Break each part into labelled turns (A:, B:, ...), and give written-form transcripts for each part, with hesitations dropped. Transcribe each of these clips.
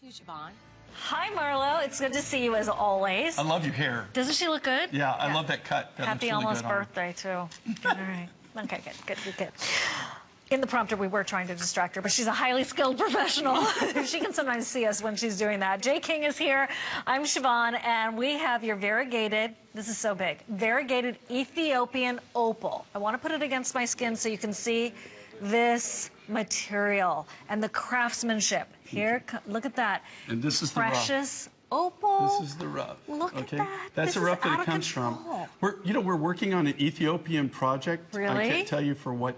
A: to you, Siobhan.
B: Hi, Marlo. It's good to see you as always.
C: I love your hair.
B: Doesn't she look good?
C: Yeah, I love that cut. That
B: Happy
C: looks really
B: almost
C: good on her.
B: birthday, too. All right. Okay, good. In the prompter, we were trying to distract her, but she's a highly skilled professional. She can sometimes see us when she's doing that. Jay King is here. I'm Siobhan, and we have your variegated, this is so big, variegated Ethiopian Opal. I want to put it against my skin so you can see this material and the craftsmanship. Here, look at that.
C: And this is the rough.
B: Precious opal.
C: This is the rough.
B: Look at that.
C: That's
B: the
C: rough that it comes from. We're working on an Ethiopian project.
B: Really?
C: I can't tell you for what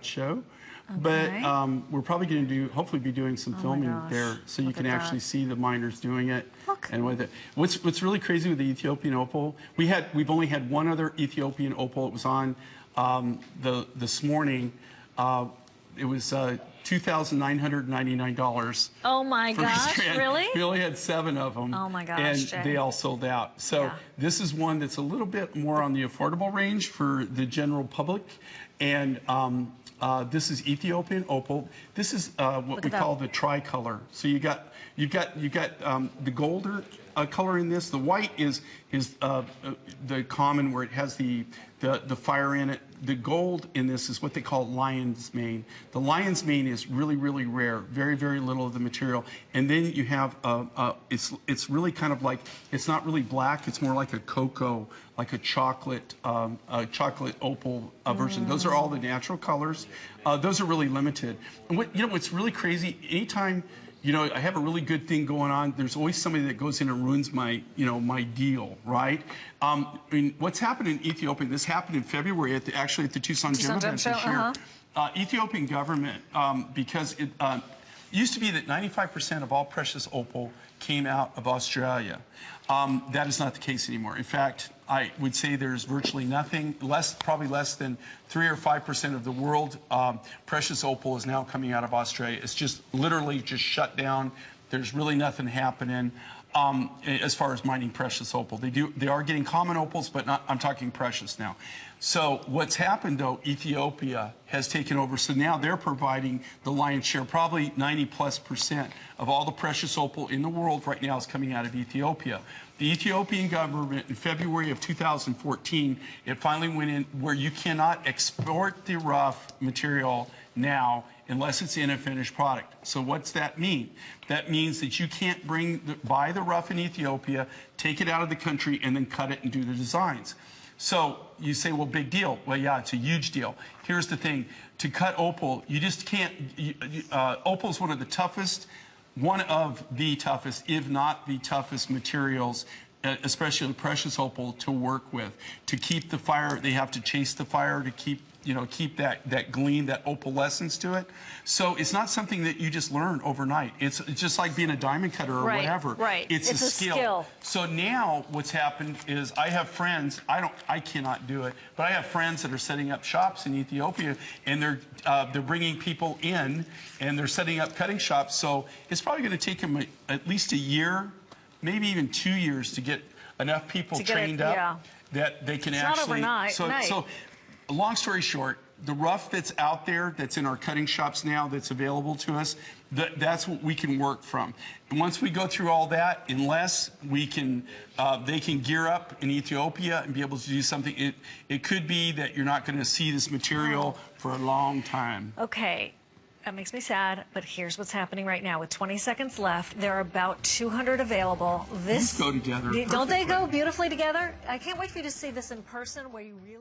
C: show,
B: okay.
C: but we're probably going to hopefully be doing some filming there, so you can actually see the miners doing it.
B: Look.
C: And with it, what's really crazy with the Ethiopian opal, we've only had one other Ethiopian opal. It was on this morning. It was $2,999.
B: Oh my gosh, really?
C: We only had 7 of them.
B: Oh my gosh,
C: and
B: Jay.
C: they all sold out. So this is one that's a little bit more on the affordable range for the general public. And this is Ethiopian opal. This is what we call the tricolor. So you've got the gold color in this. The white is the common, where it has the fire in it. The gold in this is what they call lion's mane. The lion's mane is really, really rare. Very, very little of the material. And then you have it's really kind of like, it's not really black. It's more like a cocoa, like a chocolate opal version. Those are all the natural colors. Those are really limited. And what's really crazy, anytime I have a really good thing going on, there's always somebody that goes in and ruins my deal, right? I mean, what's happened in Ethiopia, this happened in February actually at the Tucson Gem event this year. Ethiopian government, because it used to be that 95% of all precious opal came out of Australia. That is not the case anymore. In fact, I would say there's virtually nothing, probably less than 3 or 5% of the world precious opal is now coming out of Australia. It's just literally just shut down. There's really nothing happening as far as mining precious opal. They are getting common opals, but I'm talking precious now. So what's happened though, Ethiopia has taken over. So now they're providing the lion's share, probably 90+% of all the precious opal in the world right now is coming out of Ethiopia. The Ethiopian government in February of 2014, it finally went in where you cannot export the rough material now unless it's in a finished product. So what's that mean? That means that you can't buy the rough in Ethiopia, take it out of the country, and then cut it and do the designs. So you say, well, big deal. Well, yeah, it's a huge deal. Here's the thing. To cut opal, you just can't. Opal is one of the toughest, if not the toughest materials, especially precious opal, to work with. To keep the fire, they have to chase the fire to keep that gleam, that opalescence to it. So it's not something that you just learn overnight. It's just like being a diamond cutter or whatever.
B: Right.
C: It's a skill. So now what's happened is I have friends, I cannot do it, but I have friends that are setting up shops in Ethiopia, and they're bringing people in, and they're setting up cutting shops. So it's probably going to take them at least a year, maybe even 2 years to get enough people trained up that they can actually.
B: Not overnight.
C: So long story short, the rough that's out there, that's in our cutting shops now, that's available to us, that's what we can work from. And once we go through all that, unless we can, they can gear up in Ethiopia and be able to do something, it could be that you're not going to see this material for a long time.
B: Okay. That makes me sad, but here's what's happening right now. With 20 seconds left, there are about 200 available.
C: These go together.
B: Don't they go beautifully together? I can't wait for you to see this in person where you really...